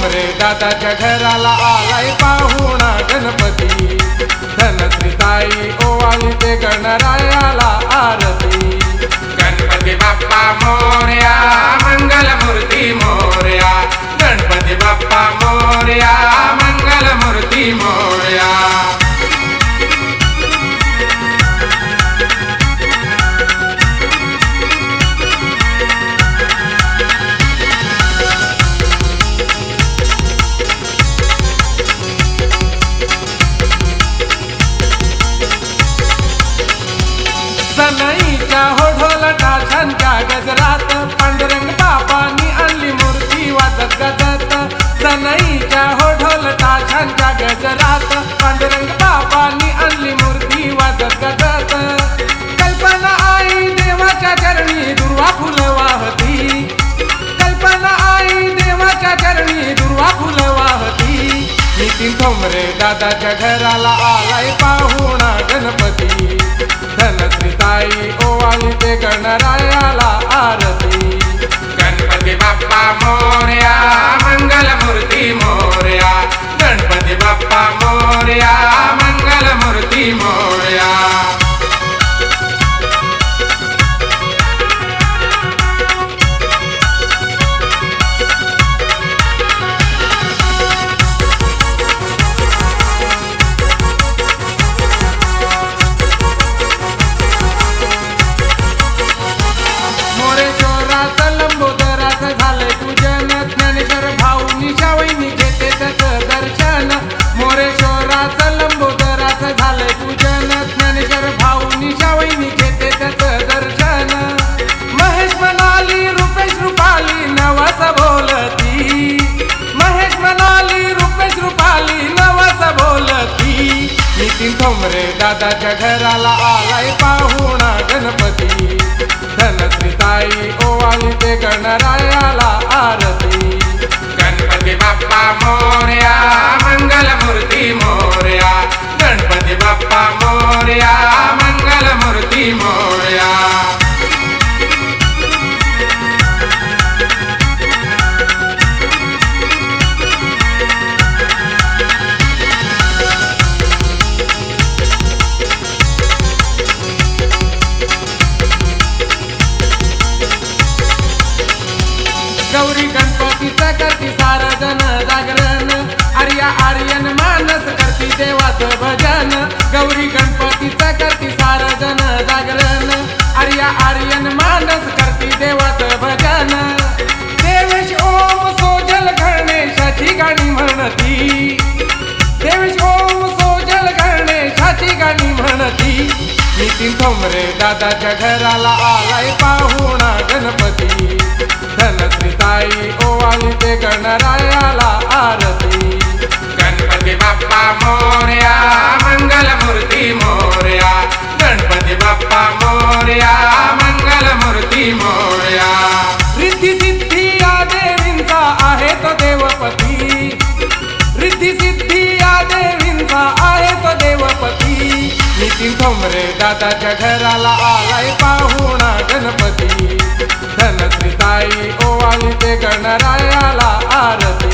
ठोंबरे दादाच्या घराला आलाय पाहुणा गणपती। धनश्रीताई ओवाळी ते गणरायाला आरती। गणपती बाप्पा मोरया, मंगलमूर्ती मोरया। गणपती बाप्पा मोरया, मंगलमूर्ती मोरया। सनईच्या हो ढोलटा छानच्या गजरात पांडुरंग बाबांनी आणली मूर्ती वाजत गजत। सनईच्या हो ढोलटा छानच्या गजरात पांडुरंग बाबांनी आणली मूर्ती वाजत गजत। कल्पना आई देवाच्या चरणी दुर्वा फुल वाहती। कल्पना आई देवाच्या चरणी दुर्वा फुल वाहती। नितीन ठोंबरे दादाच्या घराला आलाय पाहुणा गणपती। धनश्रीताई ओवाळी ते गणरायाला आरती। गणपती बाप्पा मोरया, मंगलमूर्ती मोरया। गणपती बाप्पा मोरया, मंगलमूर्ती मोरया। लंबोदराचं झालंय पूजन। ज्ञानेश्वर भाऊनी शावईनी घेते त्याचं दर्शन। मोरेश्वराचं लंबोदराचं झालंय पूजन। ज्ञानेश्वर भाऊनी शावईनी घेते त्याचं दर्शन। महेश म्हणाली रुपेश रुपाली नवस बोलती। महेश म्हणाली रुपेश रुपाली नवस बोलती। नितीन ठोंबरे दादाच्या घराला आलाय पाहुणा गणपती। धनश्रीताई ओवाळी ते गणरायाला आरती। गणपती बाप्पा मोरया, मंगलमूर्ती मोरया। गणपती बाप्पा मोरया, मंगलमूर्ती मोरया। गौरी गणपतीचं करती सारं जन जागरण। आर्या आर्यन मानस करती देवाचं भजन। गौरी गणपतीचं करती सारं जन जागरण। आर्या आर्यन मानस करती देवाचं भजन। देवेश ओम सोजल गणेशाची गाणी म्हणती। देवेश ओम सोजल गणेशाची गाणी म्हणती। नितीन ठोंबरे दादाच्या घराला आलाय पाहुणा गणपती। धनश्रीताई ओवाळी ते गणरायाला आरती। गणपती बाप्पा मोरया, मंगलमूर्ती मोरया। गणपती बाप्पा मोरया, मंगलमूर्ती मोरया। रिद्धी सिद्धी या देवींचा आहे तो देवपती। रिद्धी सिद्धी या देवींचा आहे तो देवपती। नितीन ठोंबरे दादाच्या घराला आलाय पाहुणा गणपती। धनश्रीताई ओवाळी ते गणरायाला आरती।